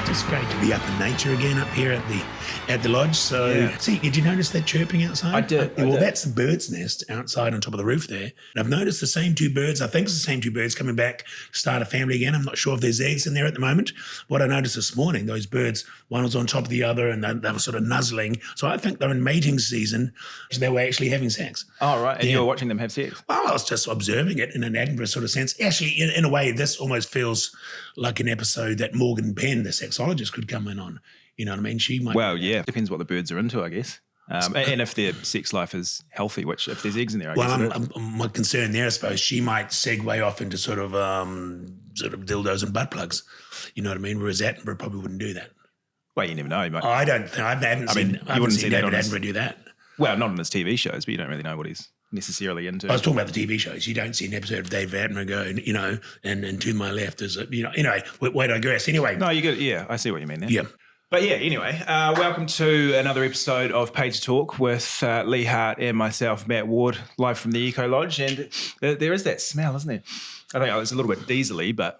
just great to be up in nature again up here at the lodge. So, see, did you notice that chirping outside? I did. That's the bird's nest outside on top of the roof there. And I've noticed the same two birds. I think it's the same two birds coming back to start a family again. I'm not sure if there's eggs in there at the moment. What I noticed this morning, those birds, one was on top of the other, and they were sort of nuzzling. So I think they're in mating season. They were actually having sex. Oh, right. And you were watching them have sex? Well, I was just observing it in an Edinburgh sort of sense. Actually, in a way, this almost feels like an episode that Morgan Penn, the sexologist, could come in on. You know what I mean? She might. Well, yeah. Depends what the birds are into, I guess. And if their sex life is healthy, which if there's eggs in there, I guess. My concern there, I suppose, she might segue off into sort of dildos and butt plugs. You know what I mean? Whereas Attenborough probably wouldn't do that. Well, you never know. Mate. I don't think. I haven't seen David Attenborough do that. Well, not on his TV shows, but you don't really know what he's necessarily into. I was talking about the TV shows. You don't see an episode of David Attenborough go, and to my left is, anyway, way to digress. Anyway. No, you good. Yeah, I see what you mean there. Yeah. But yeah, anyway, welcome to another episode of Page Talk with Lee Hart and myself, Matt Ward, live from the Eco Lodge. And there is that smell, isn't there? I think it's a little bit diesely, but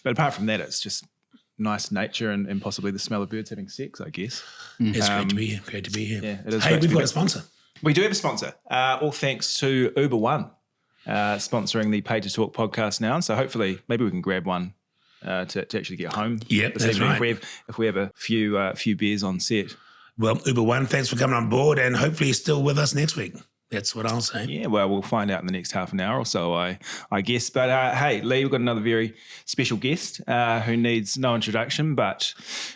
apart from that, it's just nice nature and possibly the smell of birds having sex, I guess. It's great to be here. Great to be here. Yeah, it is. Hey, we've got a sponsor. We do have a sponsor. All thanks to Uber One sponsoring the Page Talk podcast now. So hopefully, maybe we can grab one to actually get home. Yeah, that's right. If we have a few beers on set. Well, Uber One, thanks for coming on board, and hopefully you're still with us next week. That's what I'll say. Yeah, well, we'll find out in the next half an hour or so, I guess. But hey, Lee, we've got another very special guest who needs no introduction, but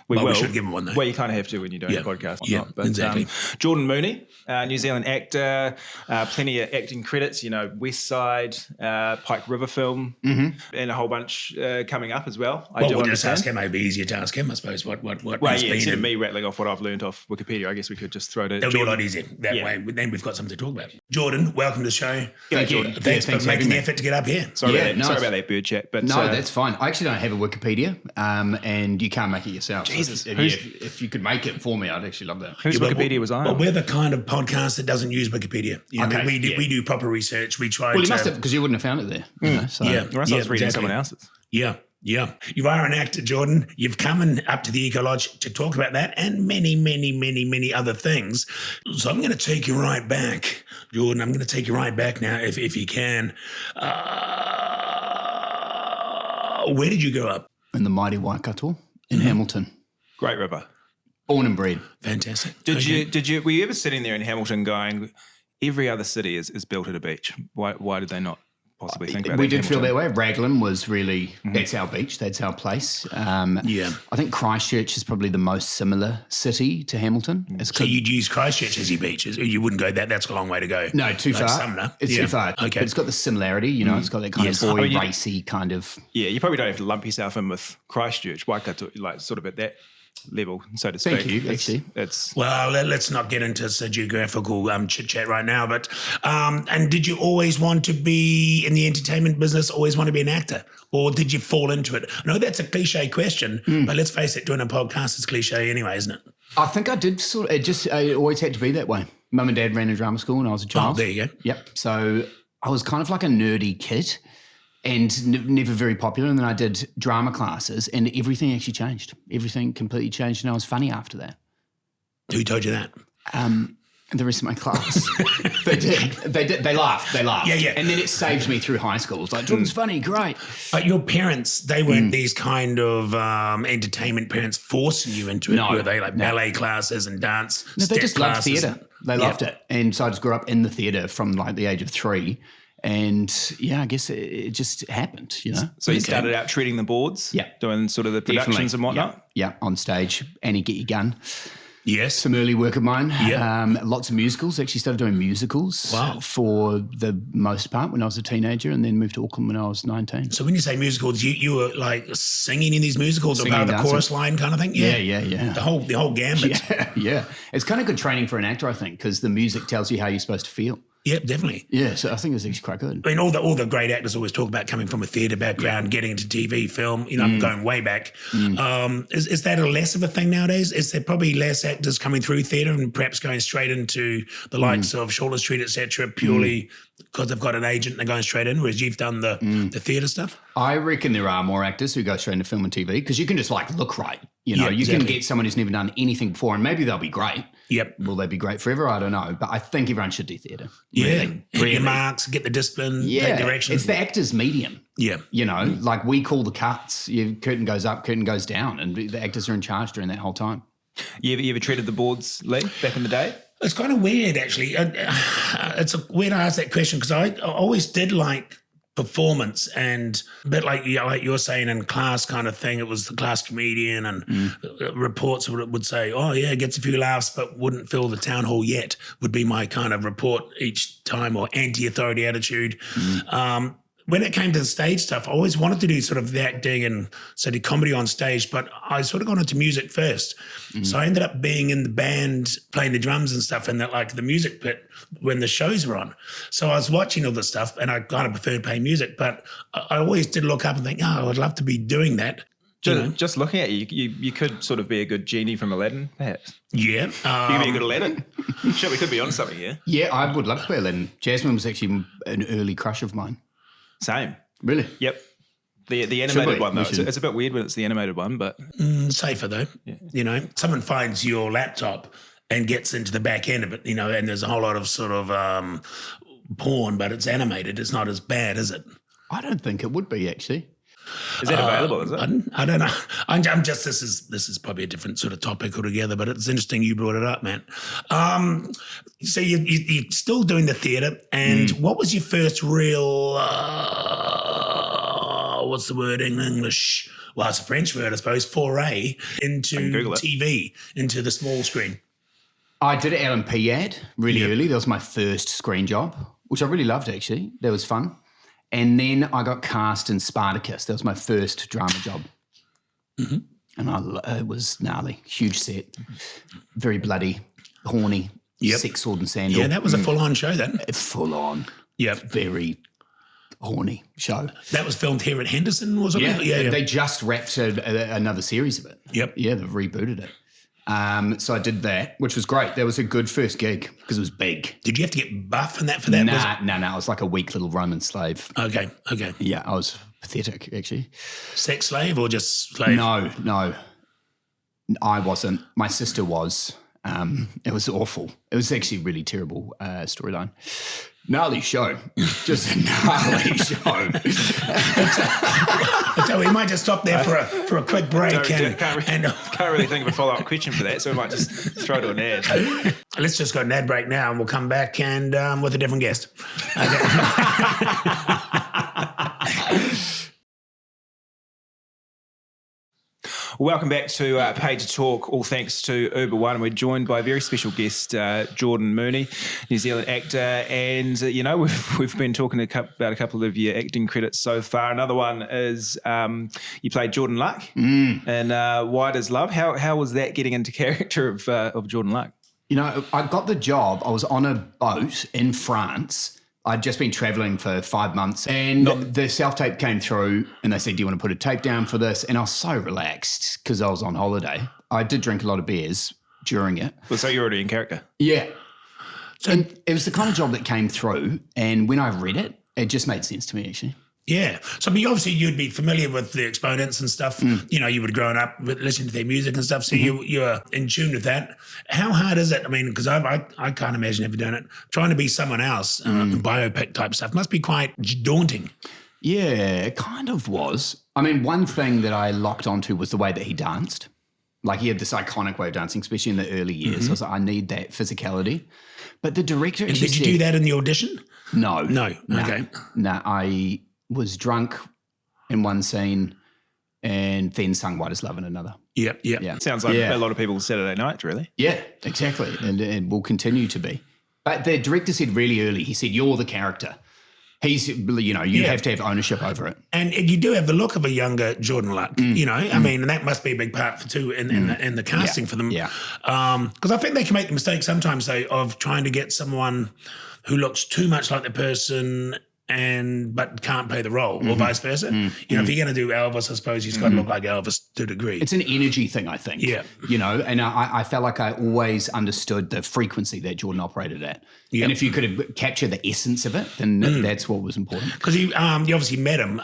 we will. We should give him one, though. Well, you kind of have to when you're doing a podcast. Yeah, but, exactly. Jordan Mooney, New Zealand actor, plenty of acting credits, West Side, Pike River film, and a whole bunch coming up as well. We'll just ask him. It'd be easier to ask him, I suppose, what well, instead of me rattling off what I've learned off Wikipedia, I guess we could just throw to It'll Jordan. be a lot easier that way. Then we've got something to talk about. Jordan, welcome to the show. Thank you. Thanks for making the effort to get up here. Sorry about that bird chat. But no, that's fine. I actually don't have a Wikipedia, and you can't make it yourself. Jesus. So if you could make it for me, I'd actually love that. Whose Wikipedia was I on? Well, we're the kind of podcast that doesn't use Wikipedia. We do proper research. We try. Well, you must have, because you wouldn't have found it there. So. Yeah, or else I was reading someone else's. Yeah. You are an actor, Jordan. You've come up to the Eco Lodge to talk about that and many, many, many, many other things. So I'm going to take you right back, Jordan. I'm going to take you right back now, if you can. Where did you grow up? In the mighty Waikato in Hamilton. Great river. Born and bred. Fantastic. Were you ever sitting there in Hamilton going, every other city is built at a beach? Why did they not possibly think about it? We did feel that way. Raglan was really, that's our beach, that's our place. I think Christchurch is probably the most similar city to Hamilton. So you'd use Christchurch as your beach? You wouldn't go that's a long way to go. No, too far. Sumner. It's too far. Okay. But it's got the similarity, it's got that kind of boy racy kind of. Yeah, you probably don't have to lump yourself in with Christchurch, Waikato, like sort of at that level, so to speak. Thank you, actually. Well, let's not get into geographical chit-chat right now, but and did you always want to be in the entertainment business, always want to be an actor? Or did you fall into it? I know that's a cliche question, but let's face it, doing a podcast is cliche anyway, isn't it? I think I did it always had to be that way. Mum and Dad ran a drama school when I was a child. Oh, there you go. Yep. So I was kind of like a nerdy kid and never very popular. And then I did drama classes and everything actually changed. Everything completely changed and I was funny after that. Who told you that? The rest of my class. They did. They laughed. Yeah. And then it saved me through high school. It's like, Jordan's funny, great. But your parents, they weren't these kind of entertainment parents forcing you into it, were they? Like ballet classes and dance No, they just loved classes? theatre. They loved it. And so I just grew up in the theatre from like the age of 3. And I guess it just happened, So you started out treating the boards, doing sort of the productions and whatnot? Yeah, on stage. Annie, Get Your Gun. Yes. Some early work of mine. Yeah. Lots of musicals. Actually started doing musicals for the most part when I was a teenager and then moved to Auckland when I was 19. So when you say musicals, you were like singing in these musicals Singing about the dancing. chorus line kind of thing? Yeah. The whole gambit. Yeah. It's kind of good training for an actor, I think, because the music tells you how you're supposed to feel. Yep, definitely. Yeah, so I think it's actually quite good. I mean, all the great actors always talk about coming from a theatre background, getting into TV, film, I'm going way back. Is that a less of a thing nowadays? Is there probably less actors coming through theatre and perhaps going straight into the likes of Shortland Street, etc., purely because they've got an agent and they're going straight in, whereas you've done the theatre stuff? I reckon there are more actors who go straight into film and TV because you can just look right. You know, Yeah, you can exactly. get someone who's never done anything before, and maybe they'll be great. Yep. Will they be great forever? I don't know. But I think everyone should do theatre. Yeah. Really. Hit your marks, get the discipline, take direction. It's the actor's medium. Yeah. You know, like we call the cuts. Curtain goes up, curtain goes down, and the actors are in charge during that whole time. You ever treated the boards, Lee, back in the day? It's kind of weird, actually. It's weird I ask that question because I always did like performance, and a bit like you're saying in class kind of thing. It was the class comedian, and reports would say, "Oh yeah, gets a few laughs, but wouldn't fill the town hall yet." Would be my kind of report each time, or anti-authority attitude. When it came to the stage stuff, I always wanted to do sort of the acting and so did comedy on stage, but I sort of got into music first. So I ended up being in the band, playing the drums and stuff in that, like the music pit when the shows were on. So I was watching all this stuff and I kind of preferred playing music, but I always did look up and think, oh, I'd love to be doing that. Just looking at you could sort of be a good genie from Aladdin, perhaps. Yeah. You could be a good Aladdin. Sure, we could be on something here. Yeah, I would love to play Aladdin. Jasmine was actually an early crush of mine. Same. Really? Yep. The animated one, though. We should. It's a bit weird when it's the animated one, but... Safer though. You know, someone finds your laptop and gets into the back end of it, you know, and there's a whole lot of sort of porn, but it's animated. It's not as bad, is it? I don't think it would be, actually. Is that available, is it? I don't know. I'm just this is probably a different sort of topic altogether, but it's interesting you brought it up, man. So you're still doing the theatre, and what was your first real? What's the word in English? Well, it's a French word, I suppose. Foray into TV, into the small screen. I did an L&P ad really early. That was my first screen job, which I really loved, actually. That was fun. And then I got cast in Spartacus. That was my first drama job. And it was gnarly. Huge set. Very bloody, horny, sex, sword and sandal. Yeah, that was a full-on show then. Full on. Yeah. Very horny show. That was filmed here at Henderson, wasn't it? Yeah. They just wrapped another series of it. Yep. Yeah, they've rebooted it. So I did that, which was great. That was a good first gig because it was big. Did you have to get buff and that for that? No. I was like a weak little Roman slave. Okay. Yeah, I was pathetic, actually. Sex slave or just slave? No. I wasn't. My sister was. It was awful. It was actually a really terrible storyline. Gnarly show. Just a gnarly show. So we might just stop there for a quick break. Can't really think of a follow-up question for that, so we might just throw to an ad. Let's just go to an ad break now, and we'll come back and with a different guest. Welcome back to Page to Talk, all thanks to Uber One. We're joined by a very special guest, Jordan Mooney, New Zealand actor. And, you know, we've been talking about a couple of your acting credits so far. Another one is you played Jordan Luck in Wide as Love. How was that getting into character of Jordan Luck? You know, I got the job. I was on a boat in France. I'd just been traveling for 5 months and the self-tape came through and they said, do you want to put a tape down for this? And I was so relaxed because I was on holiday. I did drink a lot of beers during it. Well, so you're already in character. Yeah. So it was the kind of job that came through, and when I read it, it just made sense to me, actually. Yeah. So, I mean, obviously, you'd be familiar with the exponents and stuff. You know, you would have grown up with listening to their music and stuff. So you're in tune with that. How hard is it? I mean, because I can't imagine ever doing it. Trying to be someone else, biopic type stuff, must be quite daunting. Yeah, it kind of was. I mean, one thing that I locked onto was the way that he danced. Like, he had this iconic way of dancing, especially in the early years. I was like, I need that physicality. But the director And did you do that in the audition? No. Okay. No, I was drunk in one scene and then sung White as Love in another. Yeah. Sounds like a lot of people's Saturday nights, really. Yeah, exactly. And will continue to be. But the director said really early, he said, you're the character. He's, you know, you have to have ownership over it. And you do have the look of a younger Jordan Luck, you know. I mean, and that must be a big part too in the casting for them. Yeah. Because I think they can make the mistake sometimes, though, of trying to get someone who looks too much like the person but can't play the role, or vice versa. If you're going to do Elvis, I suppose he's got to look like Elvis to a degree. It's an energy thing, I think. Yeah. And I felt like I always understood the frequency that Jordan operated at. Yep. And if you could capture the essence of it, then that's what was important. Because you obviously met him.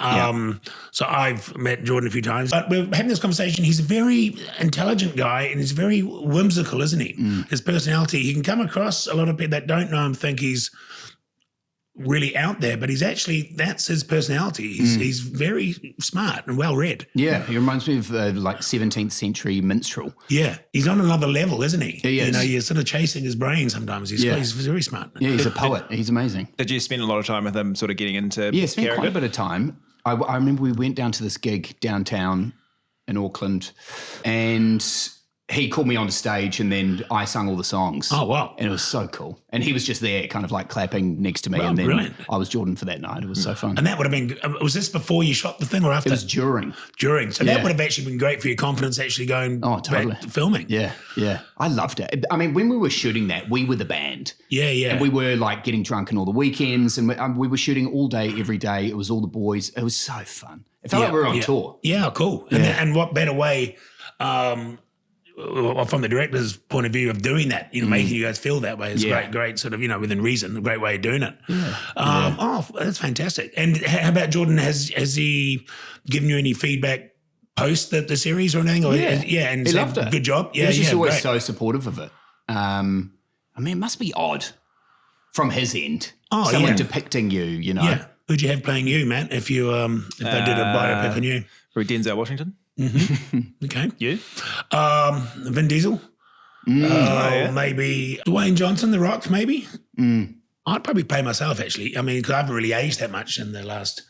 So I've met Jordan a few times. But we're having this conversation. He's a very intelligent guy and he's very whimsical, isn't he? His personality, he can come across, a lot of people that don't know him think he's really out there, but that's his personality. He's very smart and well read. Yeah, he reminds me of like 17th century minstrel. Yeah, he's on another level, isn't he? He is. You're sort of chasing his brain sometimes. He's very smart. Yeah, he's a poet. He's amazing. Did you spend a lot of time with him sort of getting into spent character? quite a bit of time. I remember we went down to this gig downtown in Auckland and he called me on stage and then I sung all the songs. Oh, wow. And it was so cool. And he was just there kind of like clapping next to me. Wow, and then brilliant. I was Jordan for that night. It was so fun. And that would have been, was this before you shot the thing or after? It was during. During. So that would have actually been great for your confidence actually going totally. back to filming. Yeah. I loved it. I mean, when we were shooting that, we were the band. Yeah. And we were like getting drunk on all the weekends and we were shooting all day, every day. It was all the boys. It was so fun. It felt like we were on tour. Yeah, cool. And what better way from the director's point of view of doing that, making you guys feel that way is great sort of, within reason, a great way of doing it. Oh, that's fantastic. And how about Jordan? Has he given you any feedback post the series or anything? Or, and he loved it. Good job. Yeah, he was just always great. so supportive of it. I mean, it must be odd from his end. Someone depicting you, Yeah. Who'd you have playing you, Matt, if they did a biopic on you? Probably Denzel Washington. Okay. You? Vin Diesel. Maybe Dwayne Johnson, The Rock, maybe. I'd probably play myself, actually. I mean, because I haven't really aged that much in the last,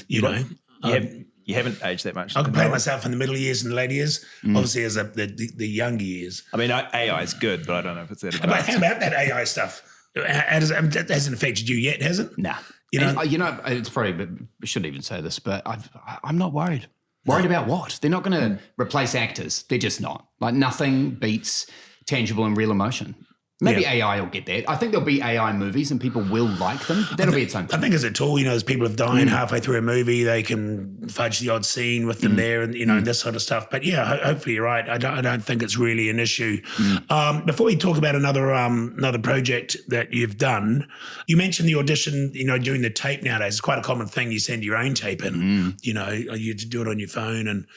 you haven't aged that much. I could play myself in the middle years and the later years, obviously as the younger years. I mean, AI is good, but I don't know if it's that. But how about that AI stuff? That hasn't affected you yet, has it? Nah. It's probably, I shouldn't even say this, but I'm not worried. Worried about what? They're not going to replace actors. They're just not. Like nothing beats tangible and real emotion. Maybe AI will get that. I think there'll be AI movies and people will like them. But that'll be its own thing. I think as a tool, as people have died halfway through a movie, they can fudge the odd scene with them there and, and this sort of stuff. But yeah, hopefully you're right. I don't think it's really an issue. Before we talk about another project that you've done, you mentioned the audition, doing the tape nowadays. It's quite a common thing. You send your own tape in, you do it on your phone. And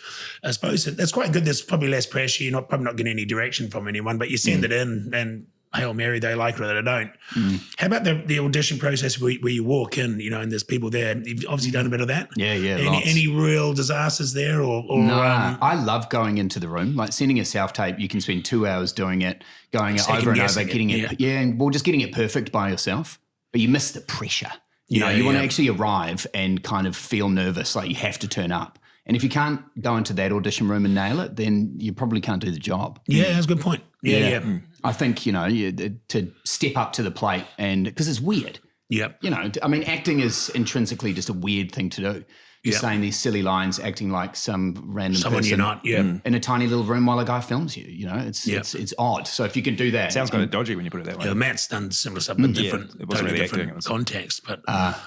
I suppose that's quite good. There's probably less pressure. You're probably not getting any direction from anyone, but you send it in and Hail Mary, they like it or they don't. How about the audition process where you walk in, and there's people there? You've obviously done a bit of that. Yeah. Any real disasters there? Or no, I love going into the room. Like sending a self-tape, you can spend 2 hours doing it, going it over and over, getting it. Yeah, and just getting it perfect by yourself. But you miss the pressure. You want to actually arrive and kind of feel nervous, like you have to turn up. And if you can't go into that audition room and nail it, then you probably can't do the job. Yeah, that's a good point. Yeah. I think, to step up to the plate and because it's weird. Yep. I mean, acting is intrinsically just a weird thing to do. You're saying these silly lines, acting like some random someone person you're not, in a tiny little room while a guy films you. It's odd. So if you can do that, sounds kind of dodgy when you put it that way. Yeah, Matt's done similar stuff, but different, it wasn't really different acting, it was context. But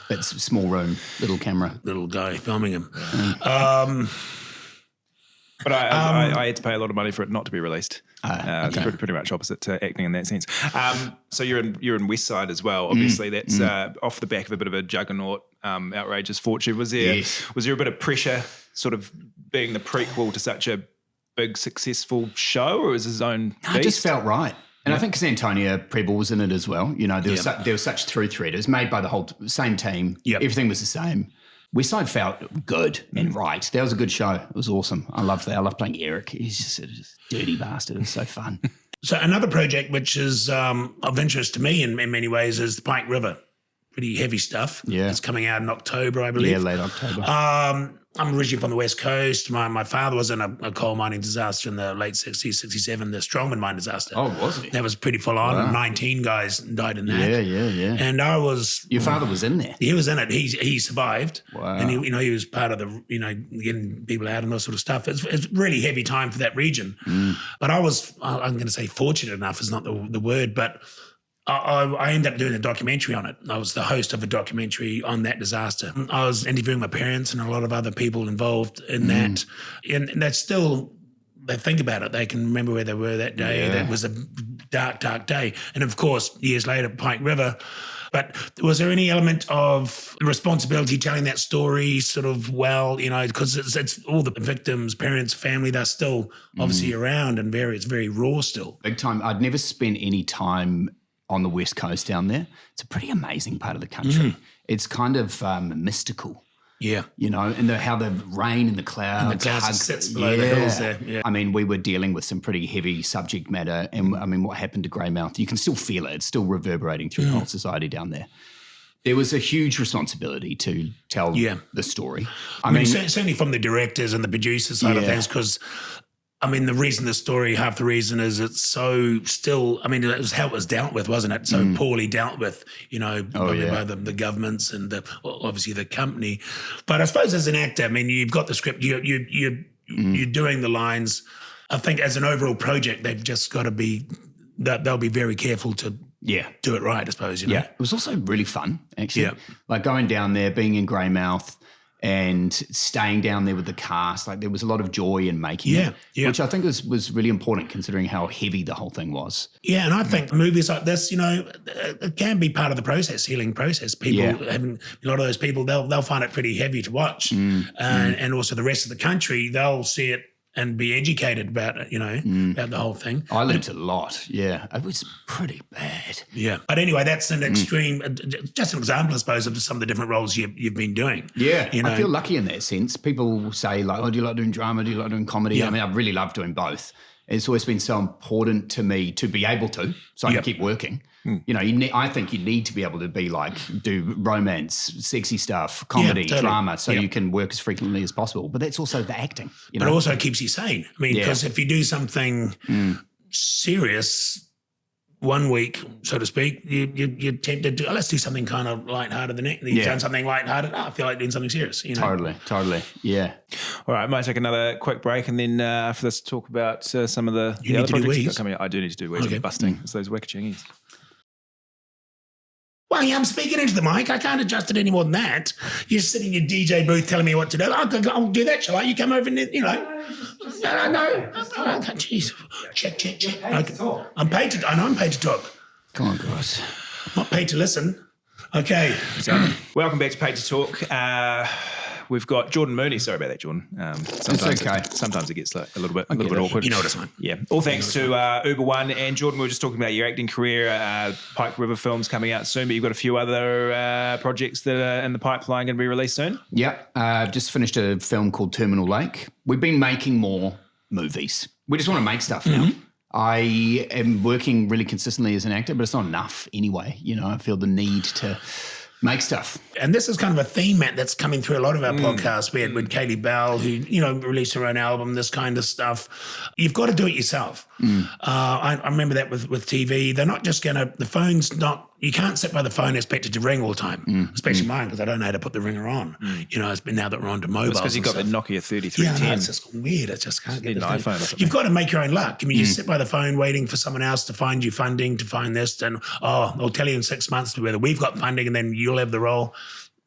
it's small room, little camera, little guy filming him. But I had to pay a lot of money for it not to be released. Okay. It's pretty much opposite to acting in that sense. So you're in West Side as well. Obviously, that's off the back of a bit of a juggernaut, outrageous fortune. Was there a bit of pressure, sort of being the prequel to such a big successful show, or was his own beast? It just felt right. And I think because Antonia Preble was in it as well. There was such through thread. It was made by the whole same team. Yep. Everything was the same. West Side felt good and right. That was a good show. It was awesome. I loved that. I love playing Eric. He's just a dirty bastard. It was so fun. So another project which is of interest to me in many ways is the Pike River. Pretty heavy stuff. Yeah. It's coming out in October, I believe. Yeah, late October. I'm originally from the West Coast. My father was in a coal mining disaster in the late 60s, 67, the Strongman mine disaster. Oh, was he? That was pretty full on. Wow. 19 guys died in that. Yeah. And I was... Your father was in there? He was in it. He survived. Wow. And he was part of the, getting people out and all sort of stuff. It's really heavy time for that region. But I'm going to say fortunate enough is not the word, but I ended up doing a documentary on it. I was the host of a documentary on that disaster. I was interviewing my parents and a lot of other people involved in that. And that's still, they think about it. They can remember where they were that day. That was a dark, dark day. And of course, years later, Pike River. But was there any element of responsibility telling that story sort of well, because it's all the victims, parents, family, they're still obviously around and it's very raw still. Big time. I'd never spent any time on the West Coast down there. It's a pretty amazing part of the country. It's kind of mystical. Yeah. And how the rain and the clouds. And the clouds sits below the hills there. Yeah. I mean, we were dealing with some pretty heavy subject matter. And I mean, what happened to Greymouth, you can still feel it. It's still reverberating through the whole society down there. There was a huge responsibility to tell the story. I mean, certainly from the directors and the producers side of things, because I mean, half the reason is it's so still, I mean, it was how it was dealt with, wasn't it? So poorly dealt with, by the governments and obviously the company. But I suppose as an actor, I mean, you've got the script, you're doing the lines. I think as an overall project, they've just got to be, they'll be very careful to do it right, I suppose. Yeah, it was also really fun, actually. Yeah. Like going down there, being in Greymouth, and staying down there with the cast, like there was a lot of joy in making it, which I think was really important considering how heavy the whole thing was. Yeah, and I think movies like this, it can be part of the process, healing process. People, having a lot of those people, they'll find it pretty heavy to watch, and also the rest of the country, they'll see it and be educated about it, about the whole thing. I learned a lot, It was pretty bad. Yeah. But anyway, that's an extreme, just an example, I suppose, of some of the different roles you've been doing. Yeah. I feel lucky in that sense. People say like, oh, do you like doing drama? Do you like doing comedy? Yeah. I mean, I really love doing both. It's always been so important to me to be able to, so I can keep working. I think you need to be able to do romance, sexy stuff, comedy, drama, so you can work as frequently as possible. But that's also the acting. But it also keeps you sane. I mean, because if you do something serious 1 week, so to speak, you're tempted to, let's do something kind of lighthearted the next. You've done something lighthearted, I feel like doing something serious. Totally, yeah. All right, I might take another quick break and then after this talk about some of the other projects you've got coming up. I do need to do wheeze. I'm busting. It's those whack-chingies. Well, I'm speaking into the mic. I can't adjust it any more than that. You're sitting in your DJ booth telling me what to do. I'll do that, shall I? You come over and, No. Jeez. Check. Okay. I'm paid to talk. Come on, guys. I'm not paid to listen. Okay. So, welcome back to Paid to Talk. We've got Jordan Mooney. Sorry about that, Jordan. It's okay. Sometimes it gets a little bit awkward. You know what it's like. Yeah. All thanks to Uber One and Jordan. We were just talking about your acting career. Pike River film's coming out soon, but you've got a few other projects that are in the pipeline going to be released soon. Yep. I've just finished a film called Terminal Lake. We've been making more movies. We just want to make stuff now. I am working really consistently as an actor, but it's not enough anyway. I feel the need to make stuff. And this is kind of a theme, Matt, that's coming through a lot of our podcasts. We had with Katie Bell, who, released her own album, this kind of stuff. You've got to do it yourself. I remember that with TV. They're not just going to, the phone's not, you can't sit by the phone and expect it to ring all the time, especially mine, because I don't know how to put the ringer on. It's been now that we're on to mobiles. It's because you've got the Nokia 3310. Yeah, it's just weird. I just can't get the iPhone or something. You've got to make your own luck. I mean, you sit by the phone waiting for someone else to find you funding, to find this, and they'll tell you in 6 months whether we've got funding and then you'll have the role.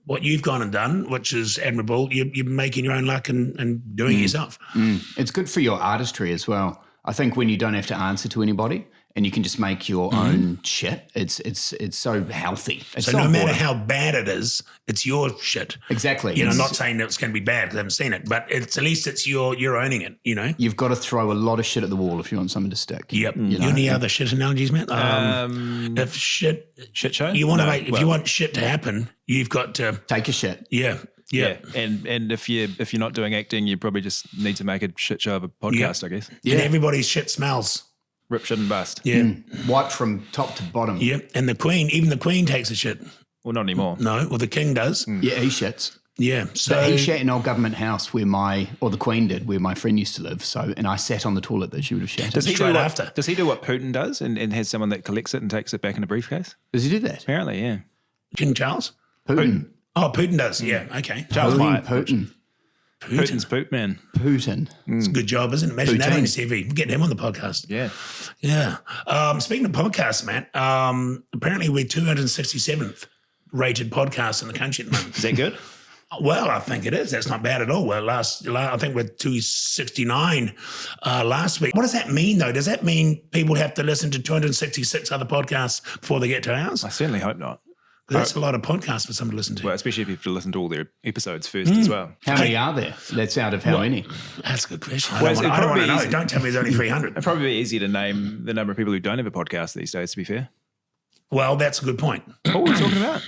What you've gone and done, which is admirable, you're making your own luck and doing it yourself. It's good for your artistry as well. I think when you don't have to answer to anybody and you can just make your own shit, it's so healthy. It's so no matter how bad it is, it's your shit. Exactly. I'm not saying that it's going to be bad because I haven't seen it, but at least it's you're owning it, You've got to throw a lot of shit at the wall if you want something to stick. Yep. Any other shit analogies, Matt? If shit show? You want to if you want shit to happen, you've got to take a shit. Yeah. And if you're not doing acting, you probably just need to make a shit show of a podcast, I guess. Yeah. And everybody's shit smells. Rip, shit and bust. Yeah. Wipe from top to bottom. Yeah. And even the Queen takes a shit. Well, not anymore. No. Well, the King does. Yeah, he shits. Yeah. So but he shat in old government house where the Queen did, where my friend used to live. And I sat on the toilet that she would have shat. Does he do what Putin does and has someone that collects it and takes it back in a briefcase? Does he do that? Apparently, yeah. King Charles? Putin. Oh, Putin does. Yeah. Okay. Charles might. Putin. Putin's poop man. Putin. It's a good job, isn't it? Imagine that on Poutine. your CV. Get him on the podcast. Yeah. Yeah. Speaking of podcasts, Matt, apparently we're 267th rated podcast in the country at the moment. Is that good? Well, I think it is. That's not bad at all. Well, I think we're 269 last week. What does that mean, though? Does that mean people have to listen to 266 other podcasts before they get to ours? I certainly hope not. That's a lot of podcasts for someone to listen to. Well, especially if you have to listen to all their episodes first as well. How many are there? That's out of how many? That's a good question. Well, I it'd don't want probably to know. easy. Don't tell me there's only 300. It'd probably be easier to name the number of people who don't have a podcast these days, to be fair. Well, that's a good point. What were we talking about?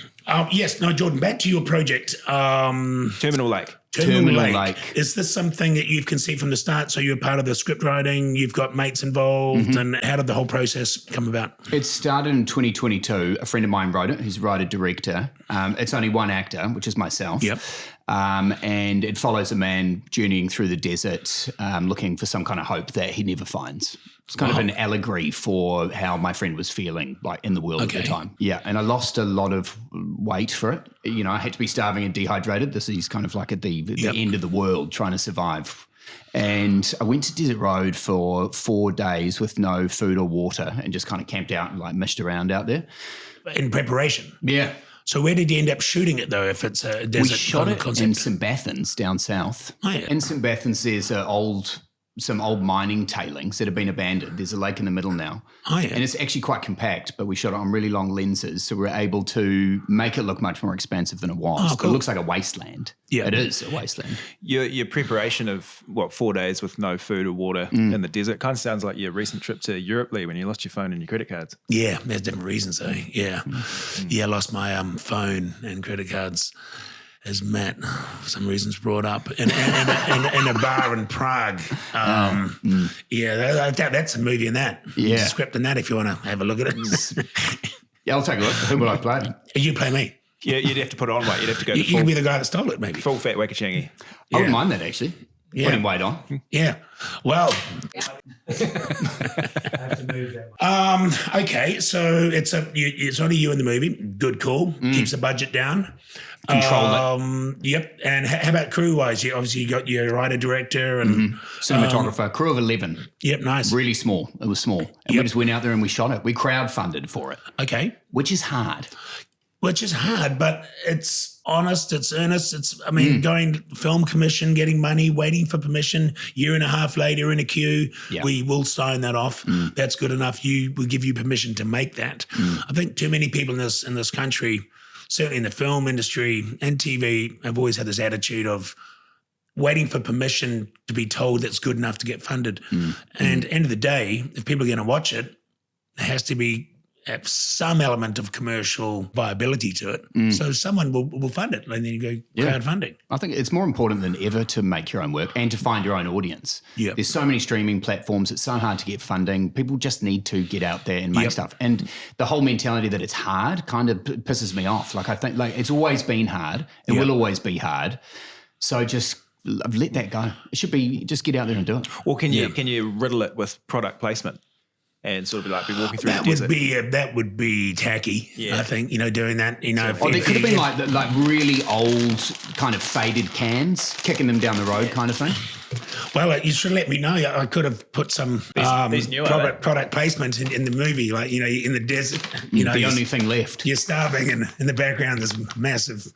Yes, no, Jordan, back to your project. Terminal Lake. Terminal Terminal Lake. Lake. Is this something that you've conceived from the start? So you're part of the script writing, you've got mates involved, and how did the whole process come about? It started in 2022. A friend of mine wrote it. He's a writer-director. It's only one actor, which is myself. Yep. And it follows a man journeying through the desert, looking for some kind of hope that he never finds. It's kind of an allegory for how my friend was feeling, like in the world at the time. Yeah, and I lost a lot of weight for it. You know, I had to be starving and dehydrated. This is kind of like at the end of the world, trying to survive. And I went to Desert Road for 4 days with no food or water, and just kind of camped out and like mished around out there. In preparation. Yeah. So where did you end up shooting it, though, if it's a desert We shot it concept? in St. Bathans down south. Oh, yeah. In St. Bathans, there's some old mining tailings that have been abandoned. There's a lake in the middle now. Oh, yeah. And it's actually quite compact, but we shot it on really long lenses, so we're able to make it look much more expansive than it was. Oh, But cool. it looks like a wasteland. Yeah. It is a wasteland. Your preparation of, 4 days with no food or water in the desert kind of sounds like your recent trip to Europe, Lee, when you lost your phone and your credit cards. Yeah, there's different reasons, though. Yeah. Yeah, I lost my phone and credit cards, as Matt, for some reasons, brought up in a bar in Prague. Yeah, that's a movie in that. Yeah. There's a script in that if you want to have a look at it. Yeah, I'll take a look. Who will I play? You play me. Yeah, you'd have to put on weight. You'd have to go You full, can be the guy that stole it, maybe. full fat Wakachangi. I wouldn't mind that, actually. Yeah. Putting weight on. Yeah. Well. Okay, so it's only you in the movie. Good call. Keeps the budget down. Control it. Yep. And how about crew-wise? You got your writer-director and... Cinematographer, crew of 11. Yep, nice. Really small. It was small. And we just went out there and we shot it. We crowdfunded for it, Okay. which is hard. Which is hard, but it's honest, it's earnest. Going film commission, getting money, waiting for permission, year and a half later in a queue, we will sign that off. That's good enough. We give you permission to make that. I think too many people in this country, certainly in the film industry and TV, have always had this attitude of waiting for permission to be told that's good enough to get funded. And end of the day, if people are going to watch it, there has to be some element of commercial viability to it. So someone will fund it, and then you go crowdfunding. I think it's more important than ever to make your own work and to find your own audience. Yeah. There's so many streaming platforms. It's so hard to get funding. People just need to get out there and make stuff. And the whole mentality that it's hard kind of pisses me off. Like I think it's always been hard. It will always be hard. So just let that go. It should be just get out there and do it. Or can you riddle it with product placement and sort of be walking through the desert? That would be tacky. Yeah. I think doing that. Or there could have been like really old kind of faded cans, kicking them down the road kind of thing. Well, you should let me know. I could have put some these new, product placement in the movie, like in the desert. The only thing left. You're starving, and in the background there's a massive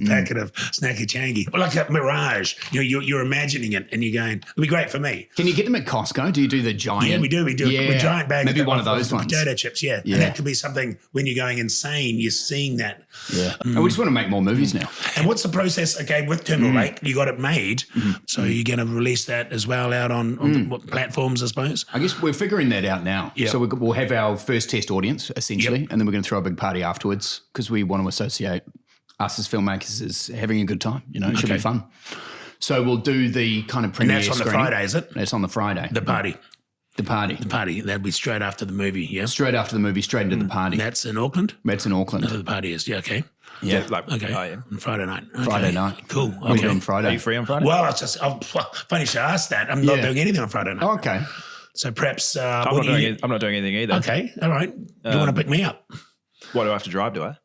packet of snacky changi, like a mirage. You're imagining it, and you're going, "It'd be great for me." Can you get them at Costco? Do you do the giant? Yeah, we do. We do a giant bag. Maybe one of those ones. Potato chips. Yeah, and that could be something when you're going insane. You're seeing that. Yeah, and we just want to make more movies now. And what's the process? Okay, with Terminal Lake, you got it made, so you're going to release that as well out on what platforms, I suppose? I guess we're figuring that out now. Yeah. So we'll have our first test audience, essentially, and then we're going to throw a big party afterwards because we want to associate us as filmmakers as having a good time. It should be fun. So we'll do the kind of premiere And that's on the screening. Friday, is it? That's on the Friday. The party. The party. The party. That'd be straight after the movie, yeah? Straight after the movie, straight into the party. That's in Auckland? That's in Auckland. That's where the party is, yeah, okay. Yeah. Okay. Oh, yeah. On Friday night. Okay. Friday night. Cool. What are you doing Friday? Are you free on Friday? Well, funny you should ask that. I'm not doing anything on Friday night. Oh, okay. So perhaps... I'm not doing anything either. Okay, all right. You want to pick me up? What do I have to drive, do I?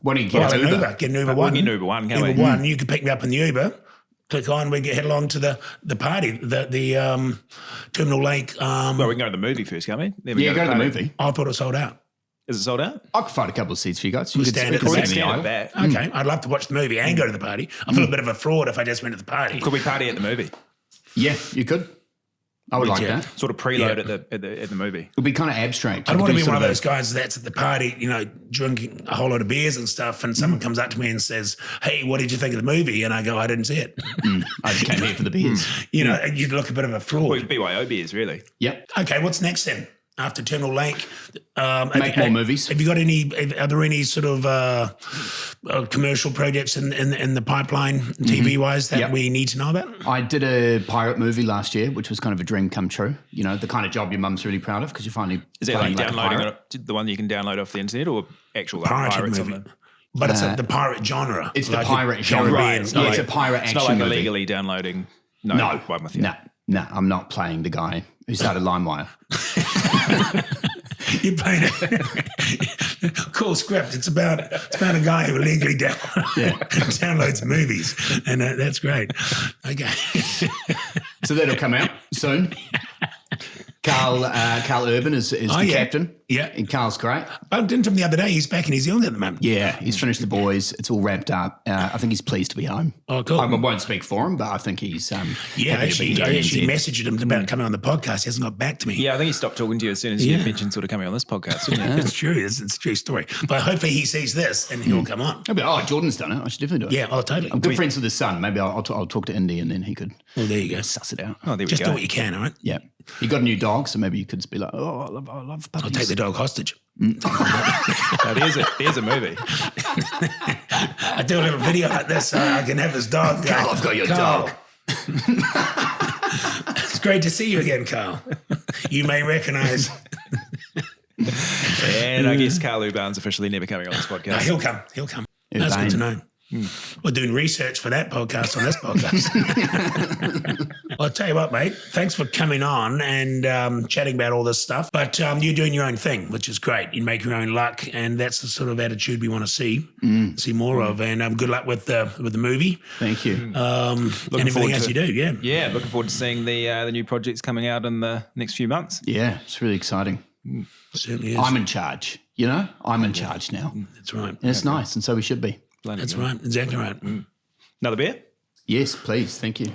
Why don't you get an Uber? Get an Uber We'll One. get an Uber One, can't we? Uber One. You can pick me up in the Uber. Click on. We get head along to the party. The Terminal Lake. Well, we can go to the movie first, can't we? Then we Yeah, go to the party. movie. I thought it sold out. Is it sold out? I could find a couple of seats for you guys. You We'll could stand at we the could back. sit in Stand the at the aisle. back. Okay, I'd love to watch the movie and go to the party. I feel a bit of a fraud if I just went to the party. Could we party at the movie? Yeah, you could. I would like Yeah. that. Sort of preload at the movie. It would be kind of abstract. I don't You want to could be do one of sort those guys that's at the party, drinking a whole lot of beers and stuff, and someone comes up to me and says, "Hey, what did you think of the movie?" And I go, "I didn't see it." I just came here for the beers. And you'd look a bit of a fraud. Well, BYO beers, really. Yep. Okay, what's next then? After Terminal Lake, Make more movies. Have you got any? Are there any sort of commercial projects in the pipeline, TV wise, that Yep. we need to know about? I did a pirate movie last year, which was kind of a dream come true. You know, the kind of job your mum's really proud of because you finally Is that playing like a downloading pirate. the one you can download off the internet or actual Pirated pirates movie. on the... But it's the pirate genre. It's the Like pirate John genre. Ryan. It's not It's like- a pirate It's action not like movie. illegally downloading. No, I'm with you. no, I'm not playing the guy who started LimeWire. You paint it. Cool script. It's about a guy who illegally downloads movies, and that's great. Okay. So that'll come out soon. Carl Urban is the yeah. captain. Yeah. And Carl's great. I bumped into him the other day. He's back in New Zealand at the moment. Yeah, he's finished The Boys. It's all wrapped up. I think he's pleased to be home. Oh, cool. I won't speak for him, but I think he's Yeah, happy I to be here. actually messaged him about coming on the podcast. He hasn't got back to me. Yeah, I think he stopped talking to you as soon as you mentioned sort of coming on this podcast, didn't you? It's true. It's a true story. But hopefully he sees this and he'll come on. I'll be, Jordan's done it. I should definitely do it. Yeah, oh, totally. I'm good friends with his son. Maybe I'll talk to Indy and then he could Well, there you go. suss it out. Oh, there we Just go. do what you can, all right? Yeah. He got a new dog, so maybe you could just be like, I love puppies. I'll take the dog hostage. No, there's a movie. I do a little video like this so I can have his dog. Carl, I've got your dog. It's great to see you again, Carl. You may recognise. And I guess Carl Urban's officially never coming on this podcast. He'll come. He'll come. That's good to know. We're doing research for that podcast on this podcast. Well, I'll tell you what, mate. Thanks for coming on and chatting about all this stuff. But you're doing your own thing, which is great. You make your own luck, and that's the sort of attitude we want to see more of. And good luck with the movie. Thank you. And forward everything else to you do. Yeah. Yeah, looking forward to seeing the new projects coming out in the next few months. Yeah, it's really exciting. Certainly is. I'm in charge, you know? I'm in charge now. And That's right. it's nice, and so we should be. Bloody That's good. right. Exactly right. Another beer? Yes, please. Thank you.